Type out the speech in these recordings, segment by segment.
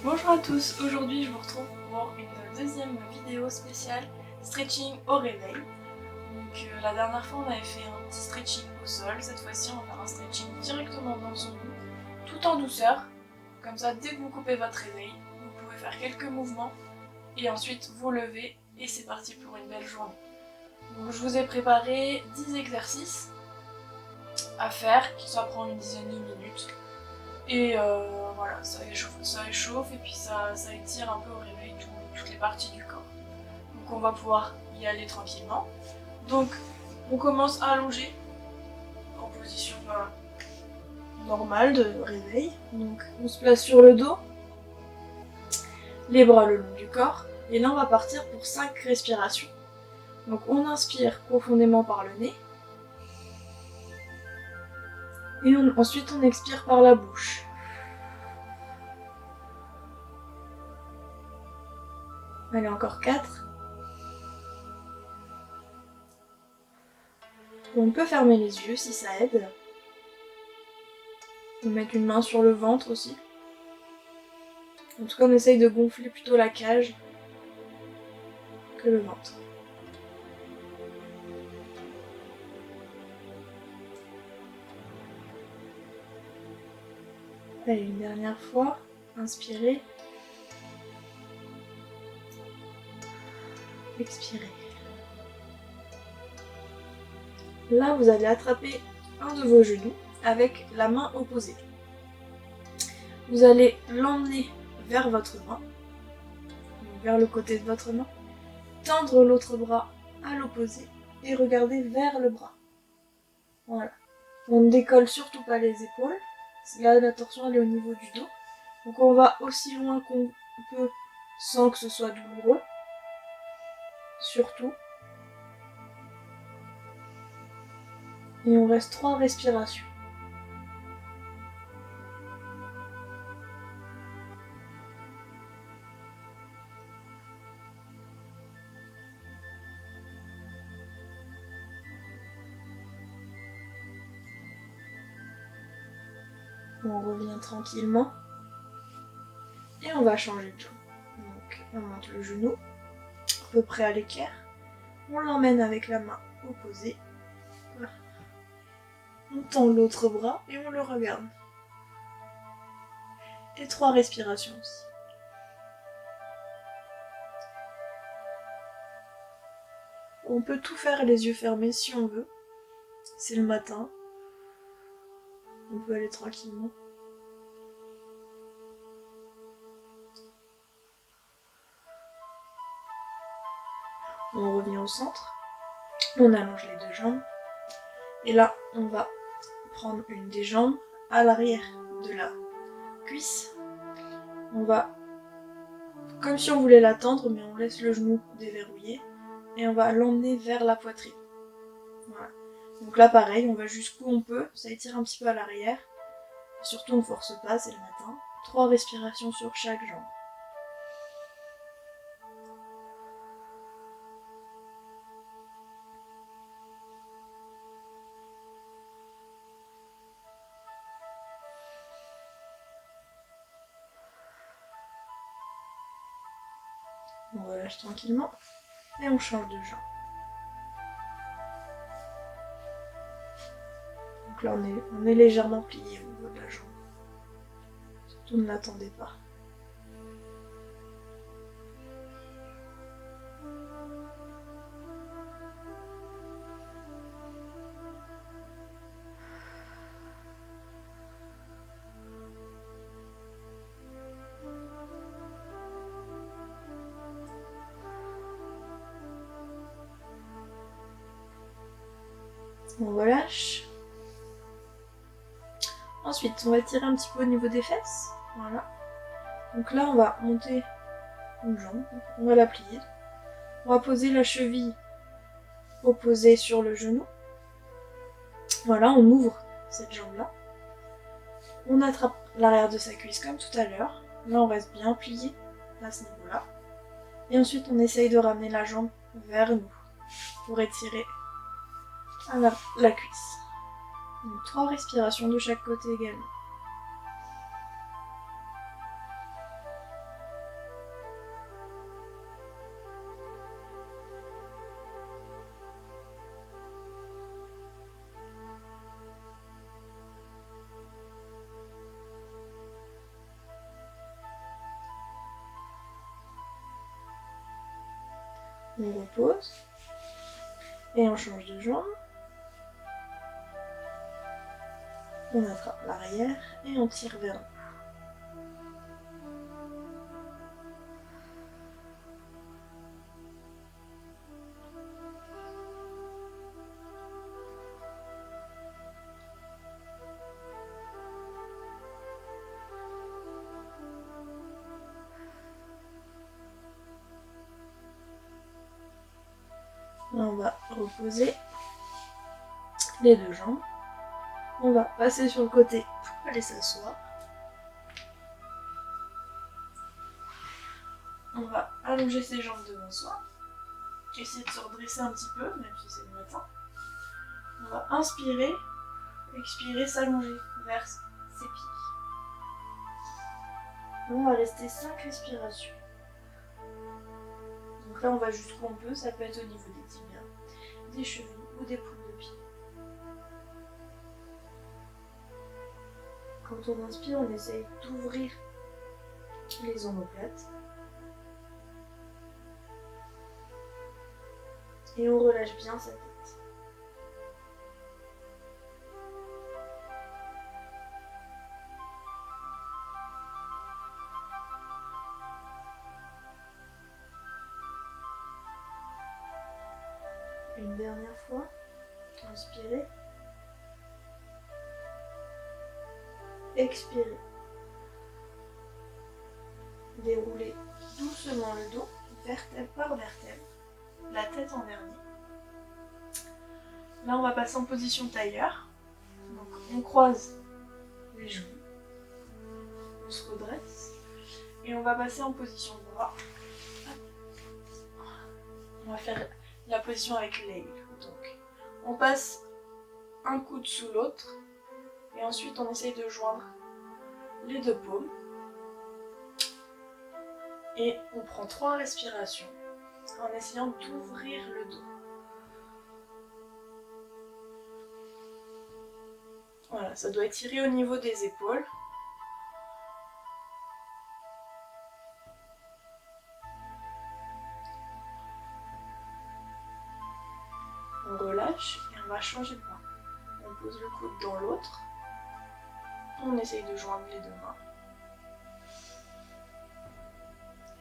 Bonjour à tous, aujourd'hui je vous retrouve pour une deuxième vidéo spéciale stretching au réveil. Donc la dernière fois on avait fait un petit stretching au sol, cette fois-ci on va faire un stretching directement dans son lit, tout en douceur. Comme ça dès que vous coupez votre réveil, vous pouvez faire quelques mouvements et ensuite vous levez et c'est parti pour une belle journée. Donc je vous ai préparé 10 exercices à faire, qui ça prend une dizaine de minutes. Et voilà, ça échauffe et puis ça étire un peu au réveil toutes les parties du corps. Donc on va pouvoir y aller tranquillement. Donc on commence allongé, en position normale de réveil. Donc on se place sur le dos, les bras le long du corps. Et là on va partir pour 5 respirations. Donc on inspire profondément par le nez. Et ensuite on expire par la bouche. Allez, encore 4. On peut fermer les yeux si ça aide. On met une main sur le ventre aussi. En tout cas, on essaye de gonfler plutôt la cage que le ventre. Allez, une dernière fois. Inspirez. Expirez. Là, vous allez attraper un de vos genoux avec la main opposée. Vous allez l'emmener vers votre main, vers le côté de votre main, tendre l'autre bras à l'opposé et regarder vers le bras. Voilà. On ne décolle surtout pas les épaules. Là, la torsion elle est au niveau du dos. Donc on va aussi loin qu'on peut sans que ce soit douloureux. Surtout. Et on reste 3 respirations. On revient tranquillement. Et on va changer de jambe. Donc on monte le genou, à peu près à l'équerre. On l'emmène avec la main opposée. Voilà. On tend l'autre bras et on le regarde. Et 3 respirations aussi. On peut tout faire les yeux fermés si on veut. C'est le matin. On peut aller tranquillement. On revient au centre. On allonge les 2 jambes. Et là, on va prendre une des jambes à l'arrière de la cuisse. On va, comme si on voulait la tendre, mais on laisse le genou déverrouillé. Et on va l'emmener vers la poitrine. Voilà. Donc là, pareil, on va jusqu'où on peut. Ça étire un petit peu à l'arrière. Surtout, on ne force pas, c'est le matin. 3 respirations sur chaque jambe. On relâche tranquillement. Et on change de jambe. Donc là, on est légèrement plié au niveau de la jambe. Surtout, ne l'attendez pas. On relâche. Ensuite, on va tirer un petit peu au niveau des fesses. Voilà. Donc là, on va monter une jambe. On va la plier. On va poser la cheville opposée sur le genou. Voilà, on ouvre cette jambe-là. On attrape l'arrière de sa cuisse comme tout à l'heure. Là, on reste bien plié à ce niveau-là. Et ensuite, on essaye de ramener la jambe vers nous pour étirer à la cuisse. Donc 3 respirations de chaque côté également. On repose. Et on change de jambe. On attrape l'arrière et on tire vers nous. Là, on va reposer les deux jambes. On va passer sur le côté pour aller s'asseoir. On va allonger ses jambes devant soi. Essayer de se redresser un petit peu, même si c'est le matin. On va inspirer, expirer, s'allonger vers ses pieds. On va rester 5 respirations. Donc là, on va jusqu'où on peut. Ça peut être au niveau des tibias, des chevilles ou des poules de pied. Quand on inspire, on essaye d'ouvrir les omoplates. Et on relâche bien sa tête. Une dernière fois. Inspirez. Expirez. Déroulez doucement le dos, vertèbre par vertèbre, la tête en dernier. Là, on va passer en position tailleur. Donc, on croise les genoux, on se redresse et on va passer en position droite. On va faire la position avec l'aigle. Donc, on passe un coude sous l'autre et ensuite on essaye de joindre les deux paumes. Et on prend 3 respirations en essayant d'ouvrir le dos. Voilà, ça doit étirer au niveau des épaules. On relâche et on va changer de main. On pose le coude dans l'autre. On essaye de joindre les deux mains.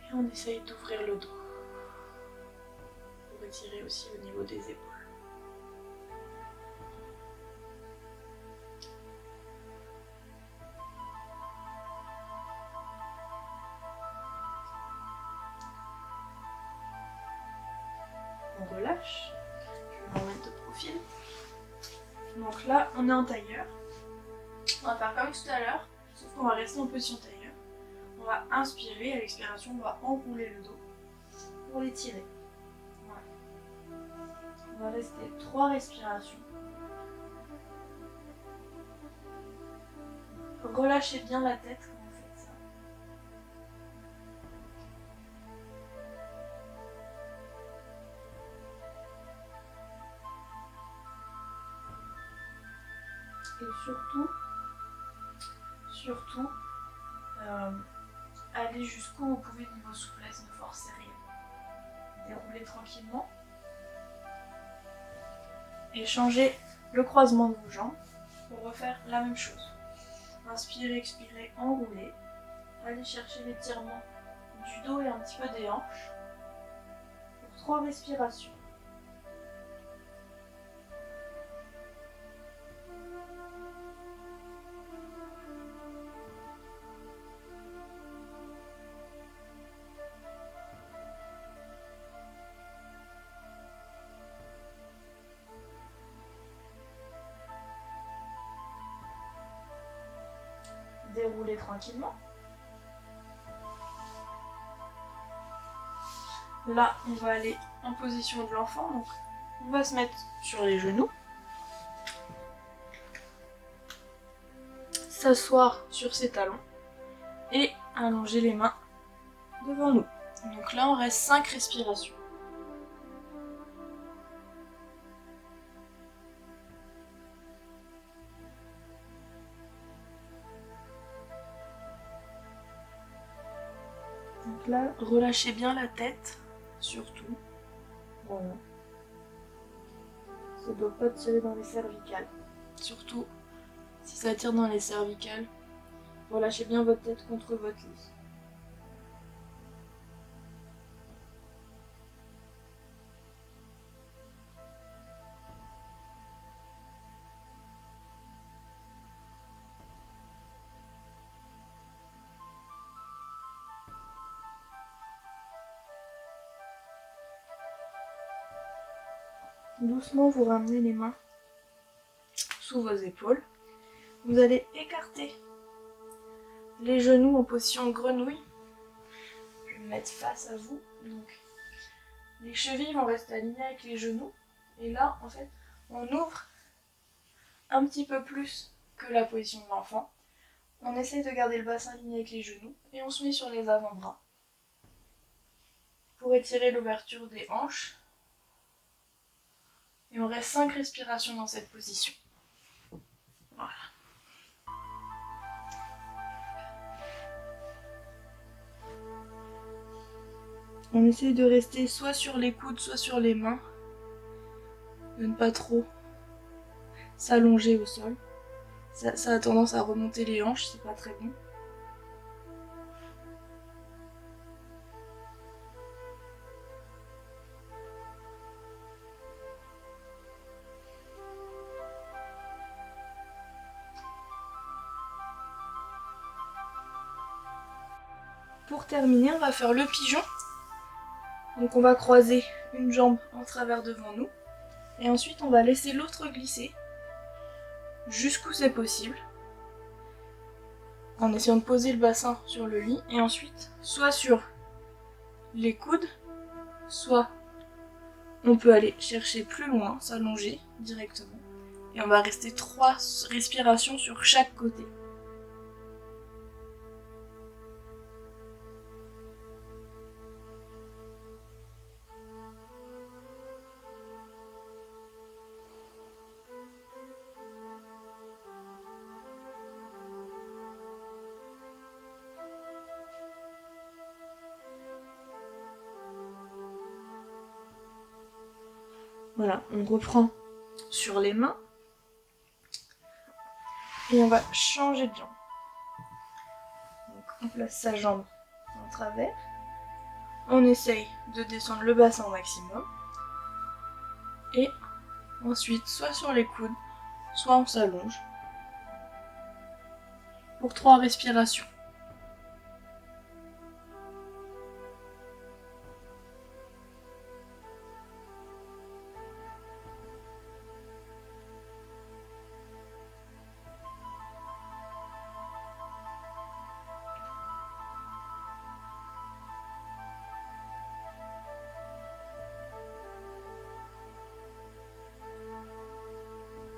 Et on essaye d'ouvrir le dos. Pour étirer aussi au niveau des épaules. On relâche. Je vais me remettre de profil. Donc là, on est en tailleur. On va faire comme tout à l'heure, sauf qu'on va rester en position tailleur. On va inspirer, à l'expiration, on va enrouler le dos pour l'étirer. Voilà. On va rester 3 respirations. Relâchez bien la tête quand vous faites ça. Et surtout, allez jusqu'où vous pouvez niveau souplesse, ne forcez rien. Déroulez tranquillement. Et changez le croisement de vos jambes pour refaire la même chose. Inspirez, expirez, enroulez. Allez chercher l'étirement du dos et un petit peu des hanches. Pour 3 respirations. Déroulez tranquillement. Là, on va aller en position de l'enfant. Donc, on va se mettre sur les genoux. S'asseoir sur ses talons. Et allonger les mains devant nous. Donc là, on reste 5 respirations. Donc là, relâchez bien la tête, surtout. Voilà. Ça ne doit pas tirer dans les cervicales. Surtout si ça tire dans les cervicales, relâchez bien votre tête contre votre lit. Doucement, vous ramenez les mains sous vos épaules. Vous allez écarter les genoux en position grenouille. Je vais me mettre face à vous. Donc, les chevilles vont rester alignées avec les genoux. Et là, en fait, on ouvre un petit peu plus que la position de l'enfant. On essaye de garder le bassin aligné avec les genoux et on se met sur les avant-bras pour étirer l'ouverture des hanches. Et on reste 5 respirations dans cette position. Voilà. On essaye de rester soit sur les coudes, soit sur les mains. De ne pas trop s'allonger au sol. Ça a tendance à remonter les hanches, c'est pas très bon. Pour terminer, on va faire le pigeon. Donc on va croiser une jambe en travers devant nous. Et ensuite on va laisser l'autre glisser jusqu'où c'est possible. En essayant de poser le bassin sur le lit. Et ensuite, soit sur les coudes, soit on peut aller chercher plus loin, s'allonger directement. Et on va rester 3 respirations sur chaque côté. Voilà, on reprend sur les mains. Et on va changer de jambe. Donc on place sa jambe en travers. On essaye de descendre le bassin au maximum. Et ensuite, soit sur les coudes, soit on s'allonge. Pour 3 respirations.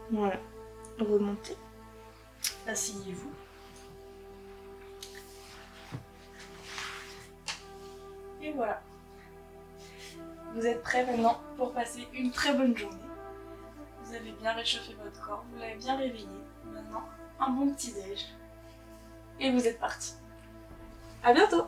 Voilà, remontez, asseyez-vous. Et voilà. Vous êtes prêts maintenant pour passer une très bonne journée. Vous avez bien réchauffé votre corps, vous l'avez bien réveillé. Maintenant, un bon petit déj. Et vous êtes partis. À bientôt!